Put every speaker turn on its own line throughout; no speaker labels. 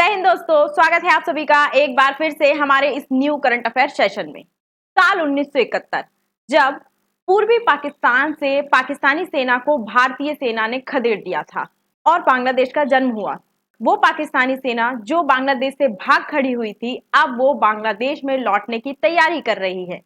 जय हिंद दोस्तों, स्वागत है आप सभी का एक बार फिर से हमारे इस न्यू करंट अफेयर सेशन में। साल 1971 जब पूर्वी पाकिस्तान से पाकिस्तानी सेना को भारतीय सेना ने खदेड़ दिया था और बांग्लादेश का जन्म हुआ। वो पाकिस्तानी सेना जो बांग्लादेश से भाग खड़ी हुई थी, अब वो बांग्लादेश में लौटने की तैयारी कर रही है।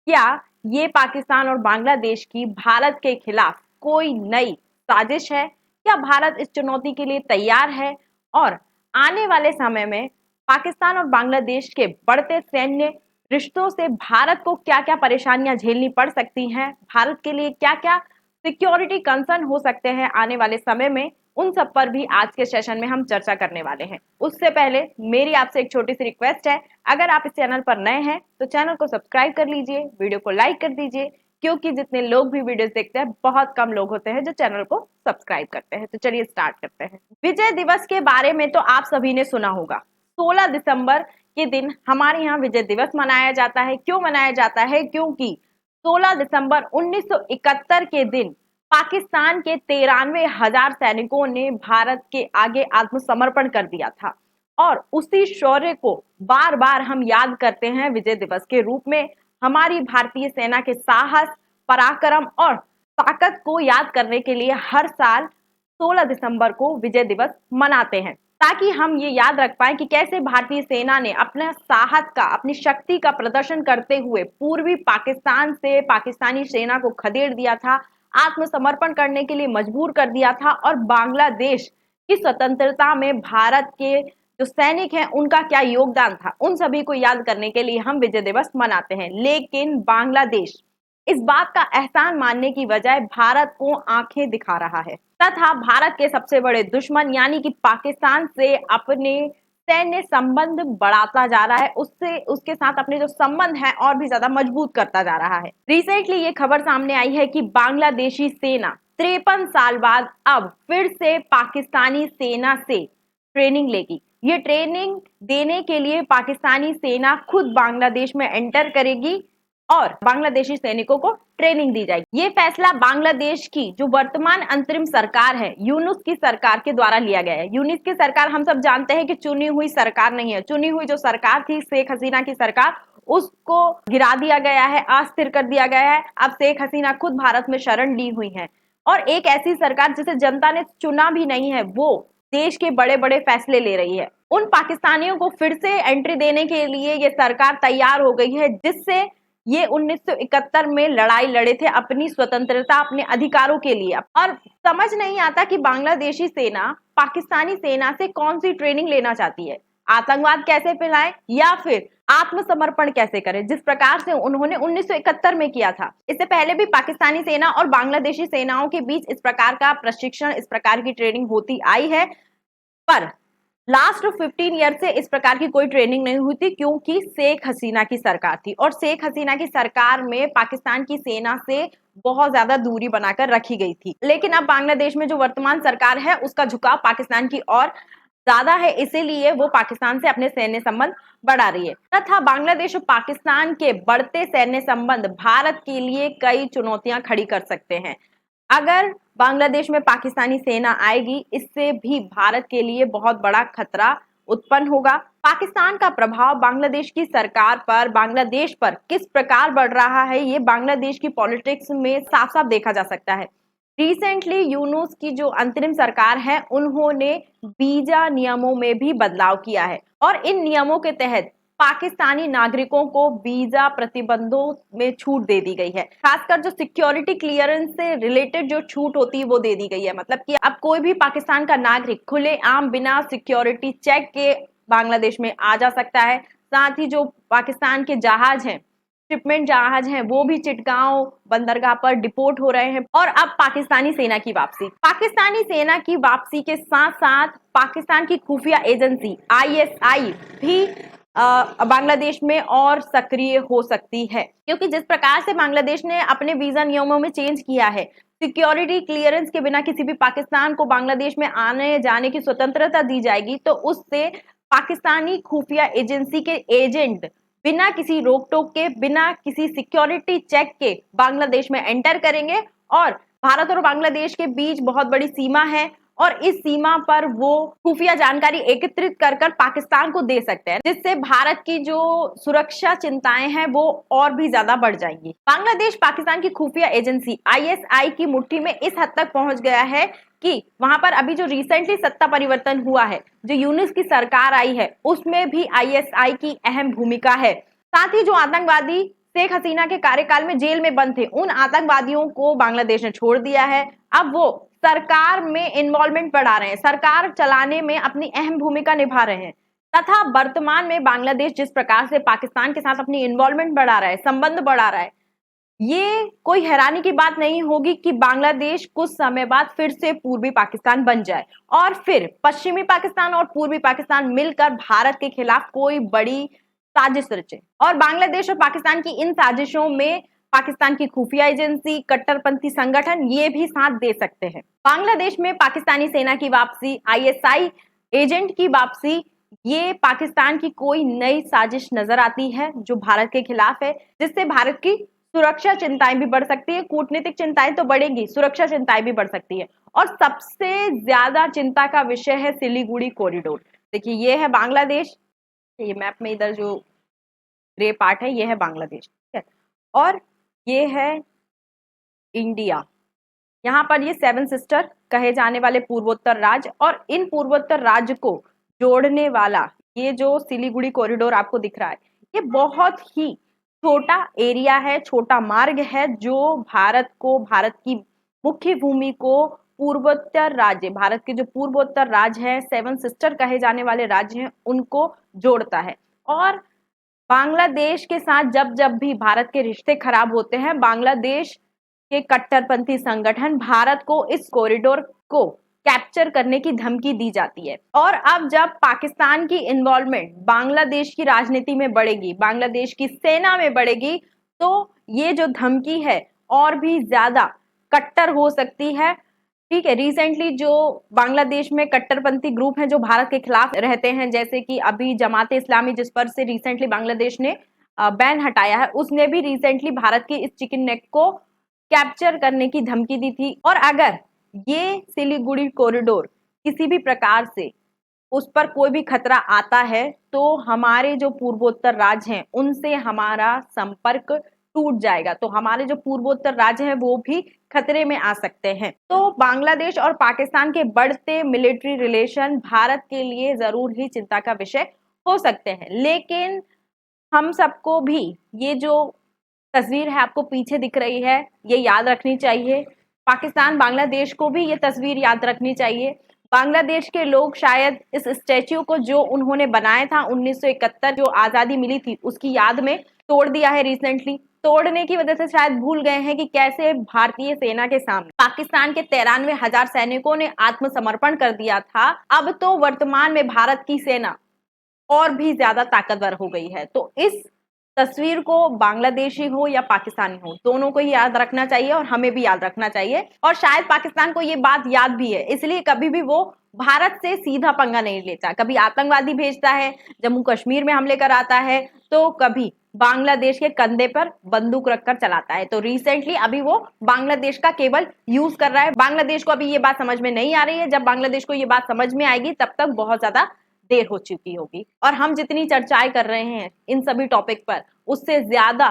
क्या ये पाकिस्तान और बांग्लादेश की भारत के खिलाफ कोई नई साजिश है? क्या भारत इस चुनौती के लिए तैयार है? और आने वाले समय में पाकिस्तान और बांग्लादेश के बढ़ते सैन्य रिश्तों से भारत को क्या-क्या परेशानियां झेलनी पड़ सकती हैं? भारत के लिए क्या-क्या सिक्योरिटी कंसर्न हो सकते हैं आने वाले समय में? उन सब पर भी आज के सेशन में हम चर्चा करने वाले हैं। उससे पहले मेरी आपसे एक छोटी सी रिक्वेस्ट है, अगर आप इस चैनल पर नए हैं तो चैनल को सब्सक्राइब कर लीजिए, वीडियो को लाइक कर दीजिए, क्योंकि जितने लोग भी वीडियोस देखते हैं बहुत कम लोग होते हैं जो चैनल को सब्सक्राइब करते हैं। तो चलिए स्टार्ट करते हैं। विजय दिवस के बारे में तो आप सभी ने सुना होगा। 16 दिसंबर के दिन हमारे यहाँ विजय दिवस मनाया जाता है। क्यों मनाया जाता है? क्योंकि 16 दिसंबर 1971 के दिन पाकिस्तान के 93,000 सैनिकों ने भारत के आगे आत्मसमर्पण कर दिया था और उसी शौर्य को बार बार हम याद करते हैं विजय दिवस के रूप में। हमारी भारतीय सेना के साहस, पराक्रम और ताकत को याद करने के लिए हर साल 16 दिसंबर को विजय दिवस मनाते हैं, ताकि हम ये याद रख पाए कि कैसे भारतीय सेना ने अपने साहस का, अपनी शक्ति का प्रदर्शन करते हुए पूर्वी पाकिस्तान से पाकिस्तानी सेना को खदेड़ दिया था, आत्मसमर्पण करने के लिए मजबूर कर दिया था और बांग्लादेश की स्वतंत्रता में भारत के जो सैनिक हैं उनका क्या योगदान था, उन सभी को याद करने के लिए हम विजय दिवस मनाते हैं। लेकिन बांग्लादेश इस बात का एहसान मानने की बजाय भारत को आंखें दिखा रहा है तथा भारत के सबसे बड़े दुश्मन यानी कि पाकिस्तान से अपने सैन्य संबंध बढ़ाता जा रहा है, उससे उसके साथ अपने जो संबंध है और भी ज्यादा मजबूत करता जा रहा है। रिसेंटली ये खबर सामने आई है कि बांग्लादेशी सेना 53 साल बाद अब फिर से पाकिस्तानी सेना से ट्रेनिंग लेगी। ये ट्रेनिंग देने के लिए पाकिस्तानी सेना खुद बांग्लादेश में एंटर करेगी और बांग्लादेशी सैनिकों को ट्रेनिंग दी जाएगी। ये फैसला बांग्लादेश की जो वर्तमान अंतरिम सरकार है, यूनुस की सरकार के द्वारा लिया गया है। यूनुस की सरकार हम सब जानते हैं कि चुनी हुई सरकार नहीं है। चुनी हुई जो सरकार थी शेख हसीना की सरकार, उसको गिरा दिया गया है, अस्थिर कर दिया गया है। अब शेख हसीना खुद भारत में शरण ली हुई है और एक ऐसी सरकार जिसे जनता ने चुना भी नहीं है, वो देश के बड़े बड़े फैसले ले रही है। उन पाकिस्तानियों को फिर से एंट्री देने के लिए ये सरकार तैयार हो गई है, जिससे ये 1971 में लड़ाई लड़े थे अपनी स्वतंत्रता, अपने अधिकारों के लिए। और समझ नहीं आता कि बांग्लादेशी सेना पाकिस्तानी सेना से कौन सी ट्रेनिंग लेना चाहती है, आतंकवाद कैसे फैलाएं या फिर आत्मसमर्पण कैसे करें, जिस प्रकार से उन्होंने 1971 में किया था। इससे पहले भी पाकिस्तानी सेना और बांग्लादेशी सेनाओं के बीच इस प्रकार का प्रशिक्षण, इस प्रकार की ट्रेनिंग होती आई है, पर लास्ट 15 ईयर से इस प्रकार की कोई ट्रेनिंग नहीं हुई थी, क्योंकि शेख हसीना की सरकार थी और शेख हसीना की सरकार में पाकिस्तान की सेना से बहुत ज्यादा दूरी बनाकर रखी गई थी। लेकिन अब बांग्लादेश में जो वर्तमान सरकार है उसका झुकाव पाकिस्तान की ओर ज्यादा है, इसीलिए वो पाकिस्तान से अपने सैन्य संबंध बढ़ा रही है। तथा बांग्लादेश और पाकिस्तान के बढ़ते सैन्य संबंध भारत के लिए कई चुनौतियां खड़ी कर सकते हैं। अगर बांग्लादेश में पाकिस्तानी सेना आएगी, इससे भी भारत के लिए बहुत बड़ा खतरा उत्पन्न होगा। पाकिस्तान का प्रभाव बांग्लादेश की सरकार पर, बांग्लादेश पर किस प्रकार बढ़ रहा है, ये बांग्लादेश की पॉलिटिक्स में साफ साफ देखा जा सकता है। रिसेंटली यूनुस की जो अंतरिम सरकार है, उन्होंने वीजा नियमों में भी बदलाव किया है और इन नियमों के तहत पाकिस्तानी नागरिकों को वीजा प्रतिबंधों में छूट दे दी गई है। खासकर जो सिक्योरिटी क्लियरेंस से रिलेटेड जो छूट होती है वो दे दी गई है। मतलब कि अब कोई भी पाकिस्तान का नागरिक खुलेआम बिना सिक्योरिटी चेक के बांग्लादेश में आ जा सकता है। साथ ही जो पाकिस्तान के जहाज हैं, शिपमेंट जहाज हैं, वो भी चिटगांव बंदरगाह पर डिपोर्ट हो रहे हैं। और अब पाकिस्तानी सेना की वापसी, पाकिस्तानी सेना की वापसी के साथ साथ पाकिस्तान की खुफिया एजेंसी ISI भी बांग्लादेश में और सक्रिय हो सकती है, क्योंकि जिस प्रकार से बांग्लादेश ने अपने वीजा नियमों में चेंज किया है, सिक्योरिटी क्लियरेंस के बिना किसी भी पाकिस्तान को बांग्लादेश में आने जाने की स्वतंत्रता दी जाएगी, तो उससे पाकिस्तानी खुफिया एजेंसी के एजेंट बिना किसी रोक टोक के, बिना किसी सिक्योरिटी चेक के बांग्लादेश में एंटर करेंगे और भारत और बांग्लादेश के बीच बहुत बड़ी सीमा है और इस सीमा पर वो खुफिया जानकारी एकत्रित कर पाकिस्तान को दे सकते हैं, जिससे भारत की जो सुरक्षा चिंताएं हैं वो और भी ज्यादा बढ़ जाएंगी। बांग्लादेश पाकिस्तान की खुफिया एजेंसी ISI की मुट्ठी में इस हद तक पहुंच गया है कि वहां पर अभी जो रिसेंटली सत्ता परिवर्तन हुआ है, जो यूनुस की सरकार आई है, उसमें भी ISI की अहम भूमिका है। साथ ही जो आतंकवादी शेख हसीना के कार्यकाल में जेल में बंद थे, उन आतंकवादियों को बांग्लादेश ने छोड़ दिया है। अब वो सरकार में इन्वॉल्वमेंट बढ़ा रहे हैं, सरकार चलाने में अपनी अहम भूमिका निभा रहे हैं। तथा वर्तमान में बांग्लादेश जिस प्रकार से पाकिस्तान के साथ अपनी इन्वॉल्वमेंट बढ़ा रहा है, संबंध बढ़ा रहा है, ये कोई हैरानी की बात नहीं होगी कि बांग्लादेश कुछ समय बाद फिर से पूर्वी पाकिस्तान बन जाए और फिर पश्चिमी पाकिस्तान और पूर्वी पाकिस्तान मिलकर भारत के खिलाफ कोई बड़ी साजिश रचे। और बांग्लादेश और पाकिस्तान की इन साजिशों में पाकिस्तान की खुफिया एजेंसी, कट्टरपंथी संगठन ये भी साथ दे सकते हैं। बांग्लादेश में पाकिस्तानी सेना की वापसी, ISI एजेंट की वापसी, ये पाकिस्तान की कोई नई साजिश नजर आती है जो भारत के खिलाफ है, जिससे भारत की सुरक्षा चिंताएं भी बढ़ सकती है। कूटनीतिक चिंताएं तो बढ़ेंगी, सुरक्षा चिंताएं भी बढ़ सकती है। और सबसे ज्यादा चिंता का विषय है सिलीगुड़ी कॉरिडोर। देखिए, ये है बांग्लादेश, ये मैप में इधर जो ग्रे पार्ट है ये है बांग्लादेश, ठीक है, और ये है इंडिया। यहाँ पर ये 7 सिस्टर कहे जाने वाले पूर्वोत्तर राज्य, और इन पूर्वोत्तर राज्य को जोड़ने वाला ये जो सिलीगुड़ी कॉरिडोर आपको दिख रहा है, ये बहुत ही छोटा एरिया है, छोटा मार्ग है जो भारत को, भारत की मुख्य भूमि को पूर्वोत्तर राज्य, भारत के जो पूर्वोत्तर राज्य है, 7 सिस्टर कहे जाने वाले राज्य हैं, उनको जोड़ता है। और बांग्लादेश के साथ जब जब भी भारत के रिश्ते खराब होते हैं, बांग्लादेश के कट्टरपंथी संगठन भारत को इस कॉरिडोर को कैप्चर करने की धमकी दी जाती है। और अब जब पाकिस्तान की इन्वॉल्वमेंट बांग्लादेश की राजनीति में बढ़ेगी, बांग्लादेश की सेना में बढ़ेगी, तो ये जो धमकी है और भी ज्यादा कट्टर हो सकती है, ठीक है। रिसेंटली जो बांग्लादेश में कट्टरपंथी ग्रुप हैं जो भारत के खिलाफ रहते हैं, जैसे कि अभी जमाते इस्लामी, जिस पर से रिसेंटली बांग्लादेश ने बैन हटाया है, उसने भी रिसेंटली भारत की इस चिकन नेक को कैप्चर करने की धमकी दी थी। और अगर ये सिलीगुड़ी कॉरिडोर किसी भी प्रकार से उस पर कोई भी खतरा आता है, तो हमारे जो पूर्वोत्तर राज्य हैं उनसे हमारा संपर्क टूट जाएगा, तो हमारे जो पूर्वोत्तर राज्य हैं वो भी खतरे में आ सकते हैं। तो बांग्लादेश और पाकिस्तान के बढ़ते मिलिट्री रिलेशन भारत के लिए जरूर ही चिंता का विषय हो सकते हैं। लेकिन हम सबको भी ये जो तस्वीर है आपको पीछे दिख रही है, ये याद रखनी चाहिए। पाकिस्तान बांग्लादेश को भी ये तस्वीर याद रखनी चाहिए। बांग्लादेश के लोग शायद इस स्टैच्यू को जो उन्होंने बनाया था 1971 जो आजादी मिली थी उसकी याद में तोड़ दिया है रिसेंटली। तोड़ने की वजह से शायद भूल गए हैं कि कैसे भारतीय सेना के सामने पाकिस्तान के 93,000 सैनिकों ने आत्मसमर्पण कर दिया था। अब तो वर्तमान में भारत की सेना और भी ज्यादा ताकतवर हो गई है। तो इस तस्वीर को बांग्लादेशी हो या पाकिस्तानी हो, दोनों को ही याद रखना चाहिए और हमें भी याद रखना चाहिए। और शायद पाकिस्तान को ये बात याद भी है, इसलिए कभी भी वो भारत से सीधा पंगा नहीं लेता। कभी आतंकवादी भेजता है, जम्मू कश्मीर में हमले कराता है, तो कभी बांग्लादेश के कंधे पर बंदूक रखकर चलाता है। तो रिसेंटली अभी वो बांग्लादेश का केवल यूज कर रहा है। बांग्लादेश को अभी ये बात समझ में नहीं आ रही है। जब बांग्लादेश को ये बात समझ में आएगी तब तक बहुत ज्यादा देर हो चुकी होगी। और हम जितनी चर्चाएं कर रहे हैं इन सभी टॉपिक पर, उससे ज्यादा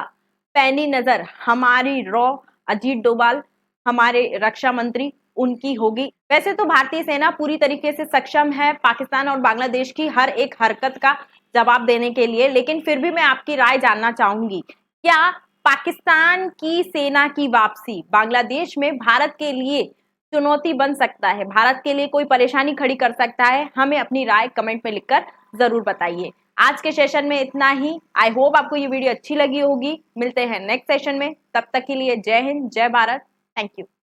पैनी नजर हमारी रॉ अजीत डोभाल, हमारे रक्षा मंत्री, उनकी होगी। वैसे तो भारतीय सेना पूरी तरीके से सक्षम है पाकिस्तान और बांग्लादेश की हर एक हरकत का जवाब देने के लिए, लेकिन फिर भी मैं आपकी राय जानना चाहूंगी, क्या पाकिस्तान की सेना की वापसी बांग्लादेश में भारत के लिए चुनौती बन सकता है, भारत के लिए कोई परेशानी खड़ी कर सकता है? हमें अपनी राय कमेंट में लिखकर जरूर बताइए। आज के सेशन में इतना ही। आई होप आपको ये वीडियो अच्छी लगी होगी। मिलते हैं नेक्स्ट सेशन में, तब तक के लिए जय हिंद, जय भारत, थैंक यू।